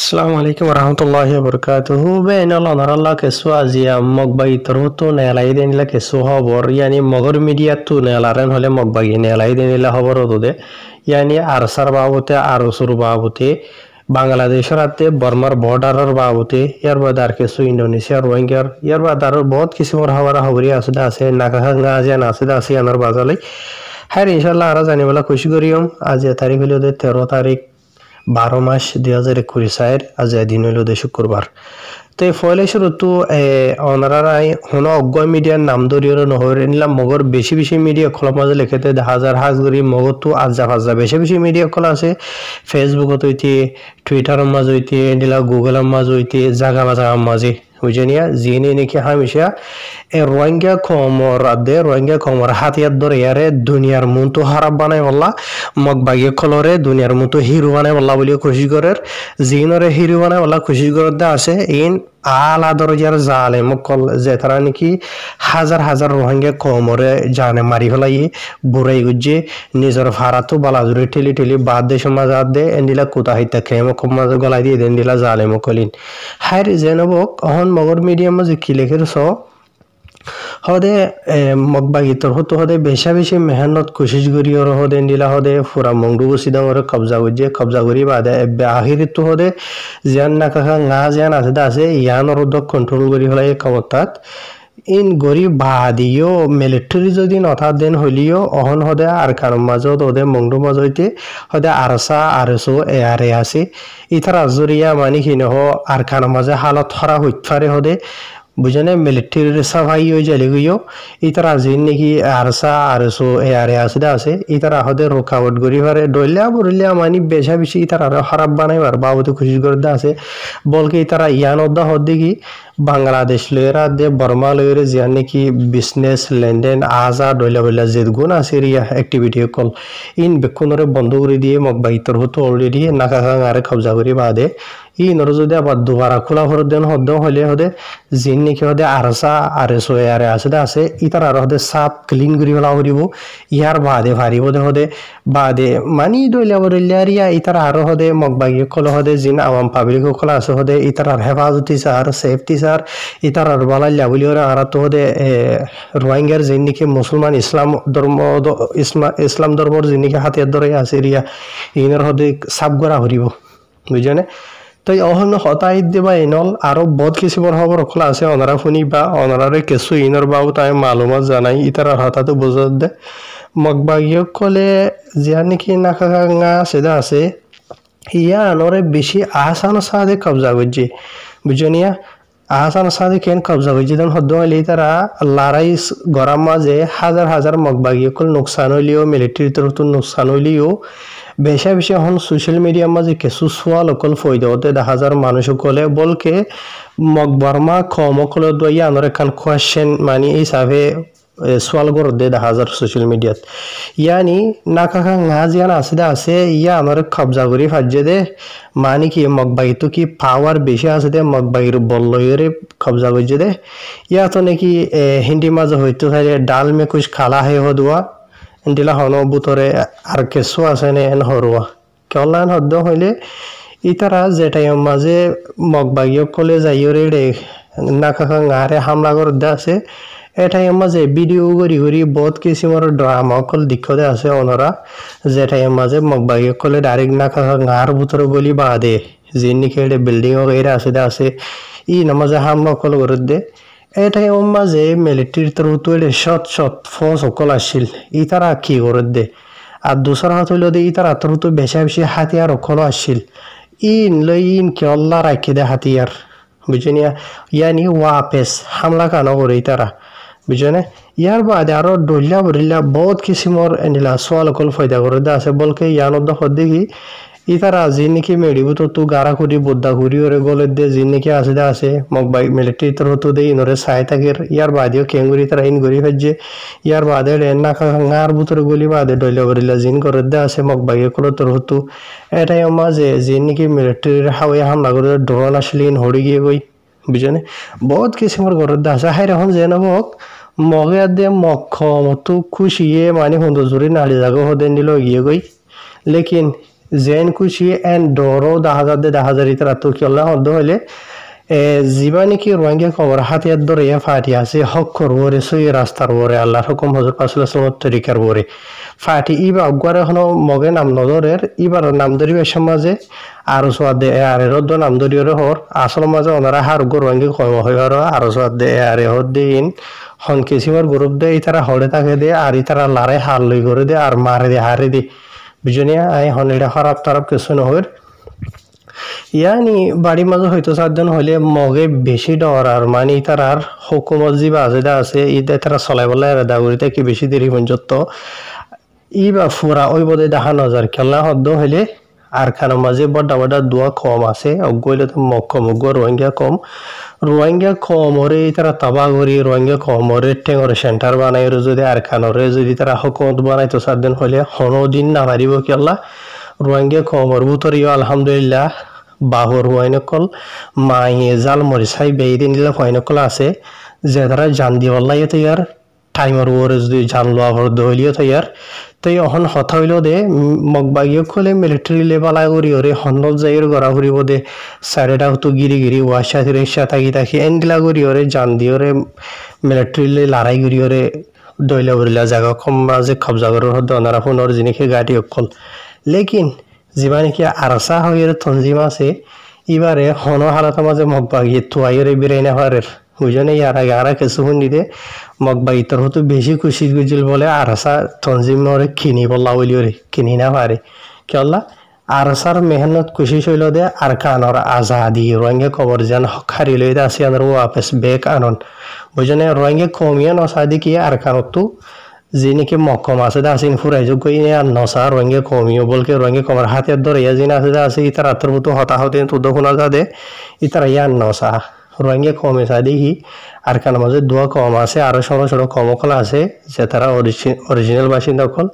Assalamu alaikum warahmatullahi wabarakatuh. Ben Allah naralla kesu azia mogbagi torhutu nelaiden la kesu hobor yani mogor media tu nelaren hole mogbagi nelaiden la hobor odude yani arsar babute arusur babute বাংলাদেশের রাতে বর্মার বর্ডারের বাবুতে ইয়ারবাদ আর কিছু Indonesia রোহিঙ্গার ইয়ারবাদ আরো বহুত কিছু খবরি আছে নাকা খাঙ্গা আছে আছে আনার বাজালে হ্যাঁ ইনশাল্লাহ আরা জানিবলা খুশি করিম আজ তারিখ হলো 13 তারিখ 12 মাস 2021 আজ দিন হইল শুক্রবার তো এই ফলে শুরুতো অনারাই হন অজ্ঞ মিডিয়ার নাম ধরিয়ে নহর নিলাম মগর বেশি বেশি মিডিয়া খোলা মাঝে লেখেতে হাজার হাজগরি মগর তো আজা ফাজা বেশি বেশি মিডিয়া খোলা আছে ফেসবুকত হইতে টুইটারের মাঝে হইতে নিলা গুগলের মাঝে হইতে জাগা বাজা মাঝে বুঝেনিয়া জিনে নাকি হামেশা এ রোহিঙ্গা খমর হাতিয়ার ধরে ইয়ারে দুনিয়ার মতো হারাপ বানাই বললা মগ বাগিয়ে খলরে দুনিয়ার মতো হিরো বানাই বললা বলিও খুশি করের জিনরে হিরো বানাই বললা খুশি করার দা আছে ইন আলা দরজার জালে মকল যে তারা নাকি হাজার হাজার রোহিঙ্গা কমরে জানে মারি ফেলাই বুড়াই গুজে নিজের ভাড়াতো বালাজুরে ঠেলি ঠেলি বাদ দে সমাজ আদ দে এন্ডিলা কোথা হইতা খেয়ে মকমাজ গলাই দিয়ে এন্ডিলা জালে মকলিন হাইর জেনবক অহন মগর মিডিয়াম মাঝে কি লেখের স হদে মগবাগি তোর হতো হদে বেশা বেশি মেহনত কোশিশ করি ওর হদে নিলা হদে ফুরা মংডু বসিদা ওর কবজা করি বাদে আখিরি তো হদে জিয়ান না কাকা না জিয়ান আছে ইয়ান ওর কন্ট্রোল করি হলাই ক্ষমতাত ইন গরি বাদিও মিলিটারি যদি নথা দেন হলিও অহন হদে আর কারণ মাজত হদে মংডু মাজতে হদে আরসা আরসো এয়ারে আছে ইথার আজরিয়া মানি কিনহ আর কারণ মাঝে হালত হরা হইতফারে হদে বুঝনে মিলিটারি সাফাই হয়ে যালে গিয়েও ইতারা জিন নাকি আরসা আরসো এয়ারে আছে ইতারা হদে রোকাওয়াট করি পারে ডইলিয়া মানি বেশা বেশি ইতারা খারাপ বানাইবার বাবুতে খুশি করে আছে বলকে ইতারা ইয়ানদ্দা হদে কি বাংলাদেশ লয়েরা দে বর্মা লয়েরে জিয়ান নাকি বিজনেস লেনদেন আজা ডইলা যেগুণ আছে রিয়া অ্যাক্টিভিটি কল ইন বেক্ষণরে বন্ধ করে দিয়ে মগবাইতর হতো অলরেডি নাকা খাং আরে কবজা করি বাদে ই নর যদি আবার দুবারা খোলা ভর দেন হদ্দ হলে হদে জিন নাকি হদে আরসা আরসো এয়ারে আছে ইতার আর হদে সাপ ক্লিন করি ফেলা করিব ইয়ার বাদে ভারিব দে হদে বাদে মানি ডইলা রিয়া ইতার আরো হদে মগবাগি কল হদে জিন আওয়াম পাবলিক কল আছে হদে ইতার আর হেফাজতি সার সেফটি সার ইতার আর বালাইলা বলি ওরা আর তো হদে রোহিঙ্গার জিন নাকি মুসলমান ইসলাম ধর্মর জিন নাকি হাতিয়ার ধরে আছে রিয়া ইনার হদে সাপ গড়া হরিব বুঝনে তো অহন হতাই দিবা ইনল আরো বহুত কিছু খবর খোলা আছে অনারা শুনি বা অনারারে কিছু ইনর বাবু তাই মালুমাত জানাই ইতার হঠাৎ বুঝত দে মগবাগিয়ক কলে জিয়া নাকি নাকা সেদা আছে ইয়া আনরে বেশি আহসান সাদে কবজা করছে বুঝনিয়া আহসান সাদে কেন কবজা করছে তখন হদ্দ হইলে তারা লড়াই গরম মাঝে হাজার হাজার মগবাগিয়কল নোকসান হইলেও মিলিটারি তরফ নোকসান হইলেও বেশা বেশি এখন সোশ্যাল মিডিয়ার মাঝে কিছু সোয়াল অকল ফয়দা হতে দেখা যার মানুষ সকলে বলকে মগবর্মা কমকল দইয়া আনর এখান কোয়েশ্চেন মানে এই হিসাবে সোয়াল করে দে দেখা যার সোশ্যাল মিডিয়াত ইয়ানি নাকাকা জিয়ান আছে ইয়া আনর কবজা করি ফাজে দে মানে কি মগবাগি তো কি পাওয়ার বেশি আছে দে মগবাগির বল্লয়ের কবজা করছে দে ইয়া তো নাকি হিন্দি মাঝে হইতে থাকে ডাল মে কুছ খালা হে হদুয়া দিলা হন বুতরে আর কেসু আছে নে এন হরুয়া কেলান হদ্দ হইলে ইতারা যেটাই মাঝে মগবাগিও কলে যাইরে রে নাকাকা গারে হামলা করে দে আছে এটাই মাঝে ভিডিও করি বহুত কিসিমর ড্রামা কল দিক্ষদে আছে ওনারা যেটাই মাঝে মগবাগিও কলে ডাইরেক্ট নাকাকা গার বুতরে গলি বাদে জিন খেড়ে বিল্ডিং এরা আছে ই নামাজে হামলা কল করে দে এটাই মাঝে মিলিটারির তরফ শত ফৌজ সকল আসছিল ইতারা কি করে দে আর দুসরা হাত হইল দে ইতারা তরফ বেশা বেশি হাতিয়ার অকল আসছিল ইন কেল্লা রাখি দে হাতিয়ার বুঝনিয়া ইয়ানি ওয়াপেস হামলা কানো করে ইতারা বুঝনে ইয়ার বাদে আরো ডলিয়া বহুত কিসিমর এনিলা সোয়াল অকল ফয়দা করে দে আছে বলকে ইয়ানদ্দ হদ্দে কি ইতারা জিন নাকি মেডিব তো গারা করি বোদ্ধা করি ওরে গলে দে জিন নাকি আছে মগবাই মিলিটারি তোর হতো দে ইনরে সাই থাকের ইয়ার বাদেও কেঙ্গুরি তারা ইন গরি ফেলছে ইয়ার বাদে রেন্না গার বুতরে গলি বাদে ডইলা জিন করে দে আছে মগবাই কলো তোর হতো এটাই মাঝে জিন নাকি মিলিটারির হাওয়া হামলা করে ড্রোন আসলে ইন হড়ি গিয়ে গই বুঝনে বহুত কিসিমর করে দে আছে হাই এখন যে নবক মগে দে মক্ষ মতো খুশিয়ে মানে হুন্দু জুরি নাড়ি জাগো হদে নিল গিয়ে গই লেকিন জেন খুশি এন ডরো দেখা হাজার ইতারা তো কি আল্লাহ হদ্দ হইলে জিবা নাকি রোহিঙ্গা খবর হাতিয়ার ধরে ফাটি আছে হকর ওরে সই রাস্তার ওরে আল্লাহর হুকুম হজরত পাসুল্লাহ তরিকার ওরে ফাটি ইবা অগরে হনো মগে নাম নজরের ইবার নাম ধরিবার সমাজে আর সোয়াদে আরে রদ্দ নাম ধরিয়রে হর আসল মাঝে ওনারা হার গো রোহিঙ্গা কম হইবার আর সোয়াদে আরে হর দিন হন কিসিমার গ্রুপ দে ইতারা হড়ে থাকে দে আর ইতারা লারে হার লই করে দে আর মারে দে হারে দে বুঝনিয়া আই হন এটা খারাপ তারাপ কিছু নহর ইয়ানি বাড়ির মাঝে হয়তো চারজন হলে মগে বেশি ডর আর মানে তার আর হুকুমত যে বাজেদা আছে ইদে তারা চলাই বলে দাগুরিতে কি বেশি দেরি পর্যন্ত ই বা ফুরা ওই বোধে দেখা নজর খেলা হদ্দ হইলে আর খানোর মাঝে বড় দোয়া কম আছে অগইলে তো মক্কম রোহিঙ্গা কম রোহিঙ্গা কম ওরে তারা তাবা করি রোহিঙ্গা কম ওরে টেঙরে সেন্টার বানাই যদি আর খানোরে যদি তারা হুকুমত বানাইতো চারদিন হলে হনো দিন না পারিব কেলা রোহিঙ্গা কম ওর ভিতরেও আলহামদুলিল্লাহ বাহুর হুয়াইনকল মাইয়ে জাল মরিচাই বেইদিন দিলে হুয়াইনকল আছে যে তারা জান দিওয়াল্লাই তৈয়ার টাইমর ওরে যদি জান লোয়া ভর দহলিও তৈয়ার তাই অহন হতা হইল দে মগবাগিও খোলে মিলিটারি লেভেলা করি ওরে হন্নত যাইয়ের গড়া ফুরিব দে সাইডেটা হতো গিরি ওয়াশা রিক্সা থাকি এনগিলা করি ওরে জান দিয়ে ওরে মিলিটারি লড়াই করি ওরে দইলা উরিলা জায়গা কম মাঝে কবজা করার হতো ওনারা ফোনের জিনিসে গাড়ি অকল লেকিন যিবা নাকি আরসা হয়ে তঞ্জিম আছে এবারে হন হালাতের মাঝে মগবাগিয়ে তোয়াইরে বেরাই না পারের বুঝনে ইয়ার আগে আর কিছু শুনি দে মগবাগি তোর হতো বেশি খুশি গুজিল বলে আরসা তঞ্জিম ওরে কিনি বললা বলি ওরে কিনি না পারে কেলা আরসার মেহনত খুশি হইল দে আর কানর আজাদি রোহিঙ্গা কবর যেন খারি লই দে আসি আনার ওয়াপেস বেক আনন বুঝনে রোহিঙ্গা কমিয়ে নসাদি কি আর কানতো যে নাকি মক্কম আছে দা আসিন ফুরাই যোগ ইনে আর নসা রোহিঙ্গা কমিও বলকে রোহিঙ্গা কমার হাতের ধরে ইয়াজিন আছে দা আছে ইতার আত্মর মতো হতাহতে তো দখুনা যা দে ইতার ইয়ান নসা রোহিঙ্গা কমে চা দেখি আর কান মাঝে দোয়া কম আছে আরো ছোট কমকল আছে যে তারা অরিজিনাল বাসিন্দা কল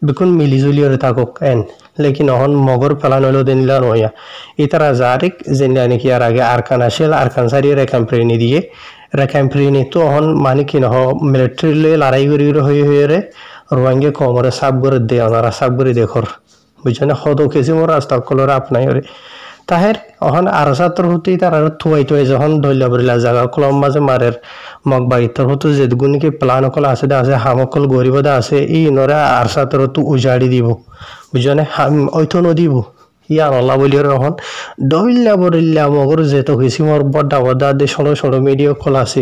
বিকুন মিলিজুলি ওরে থাকুক এন লেকিন অহন মগর ফেলান হইলো দিনলা নয়া ইতারা জারিক যে নাকি আর আগে আরকান আসেল আরকান সারিয়ে রেখাম প্রেরণী দিয়ে রেখাম প্রেরণী তো অহন মানে কি নহ মিলিটারি লড়াই করি হয়ে রে রোহিঙ্গা কমরে সাব করে দে ওনারা সাব করে দেখর বুঝছেন হদ কেজি মোর রাস্তা কলর আপনাই ওরে তাহের অহন আরসাতর হতেই তার আর থুয়াই যখন ধরলা বরিলা জায়গা কলম মাঝে মারের মগবাগিতর হতো যে গুণিকে প্লান কল আছে হামকল গরিব আছে ই নরে আরসাতর তো উজাড়ি দিব বুঝনে ওইতো নদিব ইয়া আল্লাহ বলি রহন দইল্লা বরিল্লা মগর যেত হয়েছি মোর বড্ডা দে ছোট মিডিয়া কল আছে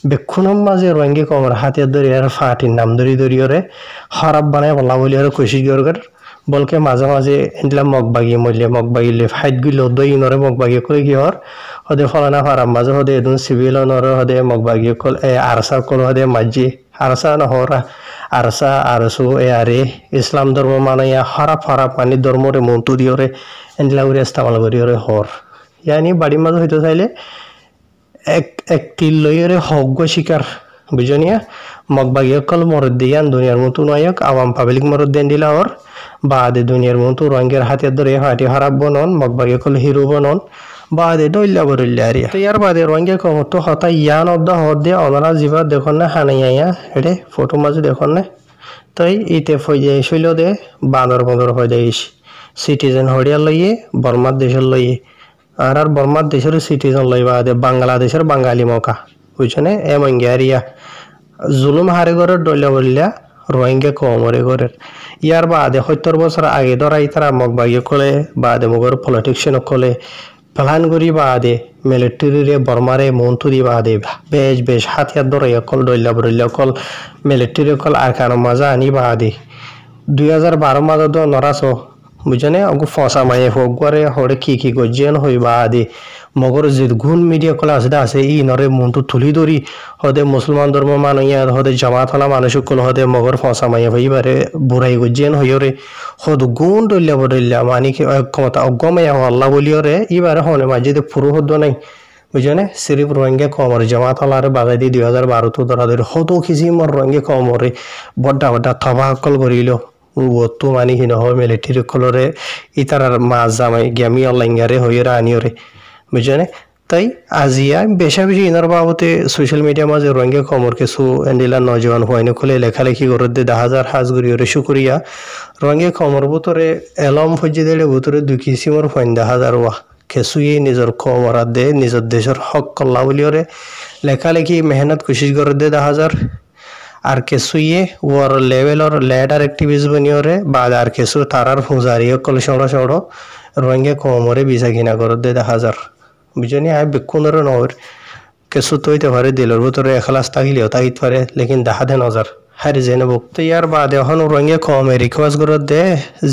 বেক্ষণম মাঝে রঙে কমর হাতে ধরে আর ফাটির নাম ধরি খারাপ বানায় আল্লাহ বলি আর কষি গর বলকে মাঝে এনলা মগবাগিলে ফাইট গুলো দই নরে মগবাগি করে কি হর হদে ফলানা ফারাম মাঝে হদে এদুন সিভিল নরে হদে মগবাগি কল আরসা কল হদে মাঝি আরসা নহরা আরসু আরে ইসলাম ধর্ম মানাইয়া খারাপ মানে ধর্মরে মন্তু দিয়রে এনলা উড়ে ইস্তেমাল করিয়রে হর ইয়ানি বাড়ির মাঝে হইতে চাইলে একটি লইয়রে হগ্য শিকার বুঝনিয়া মগবাগি কল মরদ দিয়ান দুনিয়ার মতো নয়ক আওয়াম পাবলিক মরদ দেন দিলা ওর বাদে দুনিয়ার মতো রঙের হাতে ধরে হাঁটি খারাপ বনন মগবাগি কল হিরো বনন বাদে দইল্লা বরিল্লা আরিয়া তো ইয়ার বাদে রঙে কমতো হতা ইয়ান অদ্দা হদে অনারা জিবা দেখুন না হানাইয়া হেডে ফটো মাঝে দেখুন না তাই ইতে ফইয়ে শৈল দে বাঁদর হয়ে যায় সিটিজেন হরিয়ার লইয়ে বর্মার দেশের লইয়ে আর বর্মার দেশের সিটিজেন লইবা দে বাংলাদেশের বাঙালি মকা বুঝছনে এমঙ্গে আরিয়া জুলুম হারে ঘরের দইল্লা বরিল্লা রোহিঙ্গা কমরে ঘরের ইয়ার বাদে 70 বছর আগে ধরাই তারা মগবাগি কলে বাদে মগর পলিটিক্সিয়ান কলে প্লান করি বাদে মিলিটারি বর্মারে মন্তুরি বাদে বেশ হাতিয়ার ধরে কল দইল্লা বরিল্লা কল মিলিটারি কল আর কানো মাজা আনি বাদে 2012 মাঝে তো নরাস বুঝনে অগু ফসা মায়ে হোক হরে কি গজিয়ান হই বাদে মগর যে গুণ মিডিয়া কলা আছে ই নরে মনটো তুলি ধরি হদে মুসলমান ধর্ম মানইয়া হদে জামাত হলা মানুষ কল হদে মগর ফসা মাইয়া হইবারে বুড়াই গজিয়ান হইরে হদ গুণ দইল্লা মানে কি ক্ষমতা অগমাইয়া আল্লাহ বলিয়রে ইবারে হনে মাঝে পুরো হদ নাই বুঝনে সিরিফ রোহিঙ্গা কমর জামাত হলারে বাগাই দি 2012 তো ধরা ধরে হদ খিজি মর রোহিঙ্গা কমরে বড্ডা থবা কল করিল তো মানে কি নহ মিলিটারি কলরে ইতারার মাছ জামাই গ্যামি অনলাইন হইরা আনিওরে বুঝনে তাই আজিয়া বেশা বেশি ইনার বাবতে সোশ্যাল মিডিয়া মাঝে রঙে কমর কিছু এন্ডিলা নজওয়ান হয়নি খুলে লেখালেখি করে দে 10,000 হাজগুড়ি ওরে শুকুরিয়া রঙে কমর বুতরে এলম ফজ্জি দেড়ে বুতরে 2 কিসিমর ফাইন 10,000 ওয়া কেসুয়ে নিজের কমরা দে নিজের দেশের হক কল্লা বলি ওরে লেখালেখি মেহনত কোশিশ করে দে 10,000 আর কেসুয়ে ওর লেভেলর লেডার অ্যাক্টিভিস্ট বনিওরে বাদ আর কেসু তারার ফুজারিও কল সড়ো সড়ো রঙে কমরে বিজা কিনা করে দে 10,000 বুঝনি আয় বেকুনরে নর কেসু তৈতে পারে দিলর ভিতরে এখলাস থাকিলেও তাইত পারে লেকিন 10,000 হারে জেনে বক্ত ইয়ার বাদ এখন রঙে কমে রিকোয়েস্ট করে দে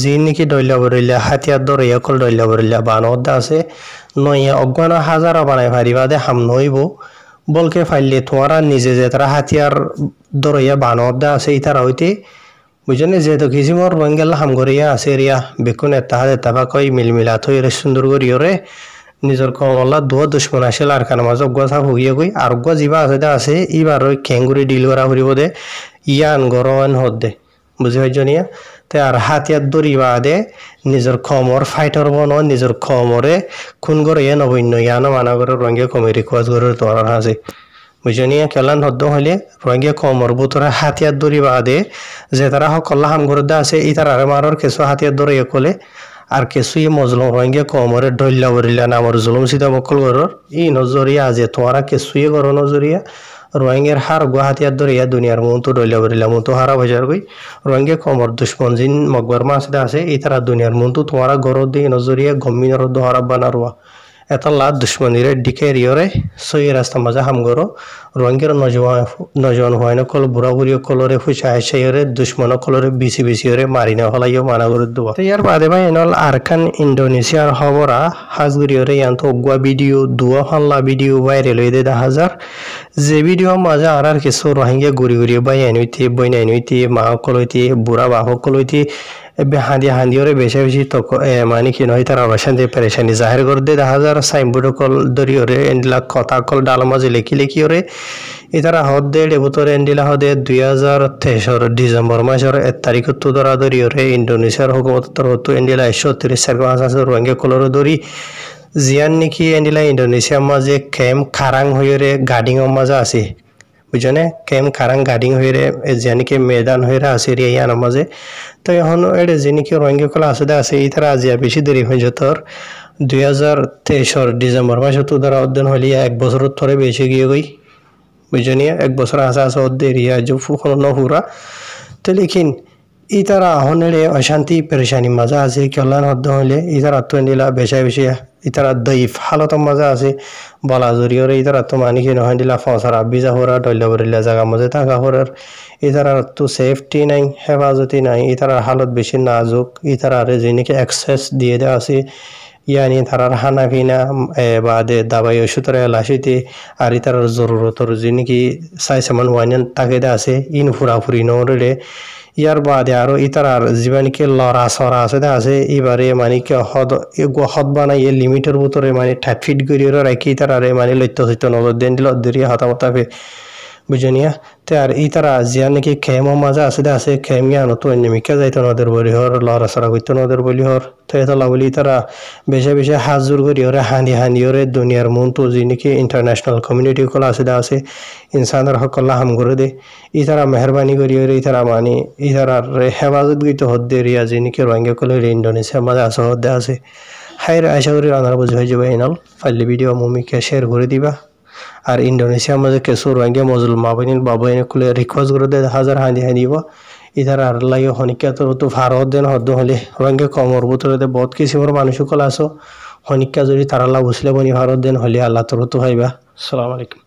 জি নাকি ডইলা বরিলা হাতিয়ার দরে একল ডইলা বরিলা বানদ আছে নয় অজ্ঞান হাজার বানাই পারিবা দে হাম নইব বলকে ফাইলে তোমারা নিজে যে তারা হাতিয়ার দরইয়া বানদ আছে ইতারা হইতে বুঝনে যেহেতু কিসিমর রঙেলা হাম গরিয়া আছে রিয়া বেকুন তাহাদের তাবা কই মিলমিলা থই রে সুন্দর করিও রে নিজের কমলা দুয়া দুশ্মন আসিল আর কানা মাঝে অজ্ঞা সাপ হইয়া গই আর অজ্ঞা যিবা আছে এইবার ওই খেঙ্গুরি ডিল করা ফুরিব দে ইয়ান গরম হদ দে বুঝি হইজনিয়া তে আর হাতিয়ার দরিবা দে নিজের খমর ফাইটার বন নিজের খমরে খুন করে ইয়ে নবৈন্য ইয়ানো মানা করে রঙে কমে রিকোয়েস্ট করে তোমার হাসে বুঝনিয়া খেলান হদ্দ হইলে রঙে কমর বুতরা হাতিয়ার দরিবা দে যে তারা সকল্লা হাম করে দে আছে ই তারা মারর কিছু হাতিয়ার দরে কলে আর কিছুই মজলুম রঙে কমরে ডল্লা বরিলা নামর জুলুম সিধা বকল করর ই নজরিয়া যে তোমারা কিছুই করো নজরিয়া রঙের হার গুয়াহাতিয়ার দরিয়া দুনিয়ার মতো ডল্লা বরিলা মতো হারা বাজার গই রঙে কমর দুশ্মন জিন মকবর মাছ আছে এই তারা দুনিয়ার মতো তোমারা গরর দিয়ে নজরিয়া গম্মিনর দোহারা বানারুয়া এতলা দুশ্মনীরে ডিকে রিয়রে সই রাস্তা মাজা হাম গরো রঙের নজওয়ান হয় না কল বুড়া বুড়ি কলরে ফুচাই সেইরে দুশ্মন কলরে বিসি বিসিরে মারিনা হলাইও মানা করে দেবো ইয়ার বাদে ভাই এনল আরকান ইন্ডোনেশিয়ার খবরা হাজগুড়িয়রে ইয়ান্ত অগুয়া ভিডিও দুয়া হাল্লা ভিডিও ভাইরাল হয়ে দে 10,000 যে ভিডিও মাঝে আর কিছু রোহিঙ্গা ঘুরি ঘুরি বাই আনুইতে বইন আনুইতে মা কলইতে বুড়া বাহক কলইতে হান্দিওরে বেশি তো মানে কি নয় তারা অশান্তি পেরেশানি জাহির করে দে 10,000 সাইনবোর্ড কল দরিওরে এন্ডিলা কথা কল ডাল মাঝে লেখি ওরে ইতারা হদ দে এবতরে এন্ডিলা হদে 2023 ডিসেম্বর মাসের 1 তারিখ তো ধরা দরিওরে ইন্ডোনেশিয়ার হুকুমত তরফ এন্ডিলা 130 আছে রোহিঙ্গা কলর দরি জিয়ান নাকি এন্ডিলা ইন্ডোনেশিয়ার মাঝে কেম খারাং হইরে গার্ডিং মাঝে আছে বুঝনে কেম খারাং গার্ডিং হইরে জানিকে ময়দান হইরে আছে রে ইয়ার মাঝে তো এখন এডে জিনিকে রোহিঙ্গা কলা আছে ইতারা আজিয়া বেশি দেরি হয়ে যেতর 2023 ডিসেম্বর মাসে তো ধরা অধ্যয়ন হলিয়া 1 বছর ধরে বেশি গিয়ে গই বুঝনিয়া 1 বছর আছে অধ্যেরিয়া যে ফুখন নহুরা তো লেকিন ইতারা হনরে অশান্তি পেরেশানি মজা আছে কল্যাণ হদ্দ হলে ইতারা তো নিলা বেশি ইতারা দইফ হালত মজা আছে বলা জরিয়রে ইতারা তো মানি কি নহয় দিলা ফসার আবিজা হরা ডল্লা বরিলা জায়গা মজে থাকা হরার ইতারা তো সেফটি নাই হেফাজতি নাই ইতারা হালত বেশি নাজুক ইতারারে যিনিকে অ্যাক্সেস দিয়ে দেওয়া আছে ইয়ানি তারার হানা ফিনা বাদে দাবাই ওষুধের লাসিতে আর ইতারার জরুরতর যিনিকি চাই সামান ওয়াইন তাকে দে আছে ইন ফুরাফুরি নরে ইয়ার বাদে আরো ইতারার জীবানিকে লড়া সরা আছে এবারে মানে কি হদ বানাই লিমিটের ভিতরে মানে 30 ফিট করিয়ে রাখি ইতারারে মানে লইতে নজর দেন দিল দরিয়া হতামতাফে বুঝনিয়া তে আর ইতারা জিয়া নাকি খেমো মাজা আছে খেমিয়া নতো নিমিকা যাইতো নদের বলি হর লড়া সরা কইতো নদের বলি হর তো এতলা বলি তারা বেশি হাজুর করি ওরে হান্দি ওরে দুনিয়ার মনতো যি নাকি ইন্টারন্যাশনাল কমিউনিটি কল আছে ইনসানের হকল্লা হাম করে দে ইতারা মেহরবানি করি ওরে ইতারা মানে ইতারার হেফাজত গইতো হদ্দে রিয়া যি নাকি রোহিঙ্গা কল ইন্ডোনেশিয়া মাঝে হদ্দে আছে হাইর আশা করি আনার বুঝ হয়ে যাবে এনাল ফাইলে ভিডিও মুমিকে শেয়ার করে দিবা আর ইন্ডোনেশিয়ার মাঝে কিছু রোহিঙ্গা মজলুম বাবাইন খুলে রিকোয়েস্ট করে দে 10,000 হান্দি ইতার আর লাগে হনিকা তো ভারত দেন হদ্দ হলে রোহিঙ্গা কমর ভিতরে বহুত কিসিমর মানুষ কল আসো হনিকা যদি তারা বুঝলে বনি ভারত দেন হলে আল্লাহ তোর তো ভাইবা আসসালামু আলাইকুম।